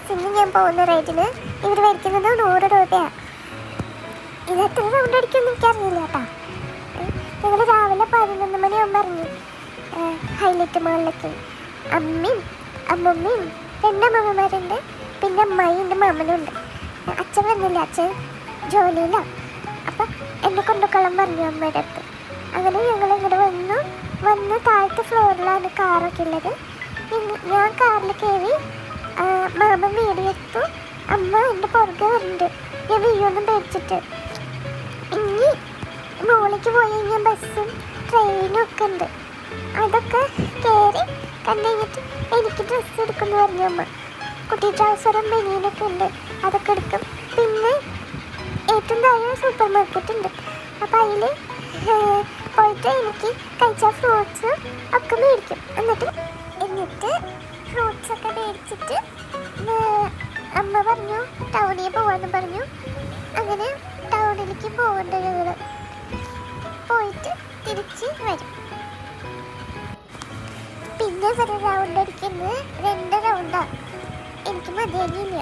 ബസ്സിന് ഞാൻ പോകുന്ന റേറ്റിന് ഇവർ മേടിക്കുന്നത് 100 രൂപയാണ്. ഇത് എത്ര റൗണ്ട് അടിക്കുമെന്ന് എനിക്കറിയില്ല കേട്ടോ. ഞങ്ങൾ രാവിലെ 11 മണിയാകുമ്പോൾ ഇറങ്ങി ഹൈലൈറ്റ് മാളിലേക്ക്. അമ്മയും അമ്മമ്മയും 2 അമ്മമ്മമാരുണ്ട്, പിന്നെ അമ്മായിൻ്റെ മാമനുണ്ട്. അച്ഛൻ വന്നില്ല, അച്ഛൻ ജോലിയിലാണ്. അപ്പം എന്നെ കൊണ്ടുകൊള്ളാൻ പറഞ്ഞു അമ്മയുടെ അടുത്ത്. അങ്ങനെ ഞങ്ങൾ ഇങ്ങോട്ട് വന്ന് താഴത്തെ ഫ്ലോറിലാണ് കാറൊക്കെ ഉള്ളത്. ഞാൻ കാറിൽ കയറി, മാമൻ വീടിയെത്തു, അമ്മ എൻ്റെ പുറകെ വരുന്നുണ്ട്. ഞാൻ വീയൊന്നും പേടിച്ചിട്ട്. ഇനി മോളിലേക്ക് പോയി കഴിഞ്ഞാൽ ബസ്സും ട്രെയിനും ഒക്കെ ഉണ്ട്. അതൊക്കെ കയറി കണ്ടു കഴിഞ്ഞിട്ട് എനിക്ക് ഡ്രസ്സ് എടുക്കുമെന്ന് പറഞ്ഞു അമ്മ. കുട്ടി ട്രൗസറും ബനിയനൊക്കെ ഉണ്ട്, അതൊക്കെ എടുക്കും. പിന്നെ ഏറ്റവും താഴെ സൂപ്പർ മാർക്കറ്റ് ഉണ്ട്. അപ്പം അതിൽ പോയിട്ട് എനിക്ക് കഴിച്ച ഫ്രൂട്ട്സും ഒക്കെ മേടിക്കും. എന്നിട്ട് ഫ്രൂട്ട്സൊക്കെ മേടിച്ചിട്ട് അമ്മ പറഞ്ഞു ടൗണിൽ പോകാമെന്ന് പറഞ്ഞു. അങ്ങനെ ടൗണിലേക്ക് പോകണ്ട ഞങ്ങൾ. പോയിട്ട് തിരിച്ച് വരും. പിന്നെ ഒരു റൗണ്ട് അടിക്കുന്നത് 2 റൗണ്ടാണ്. എനിക്ക് മതിയാകില്ല.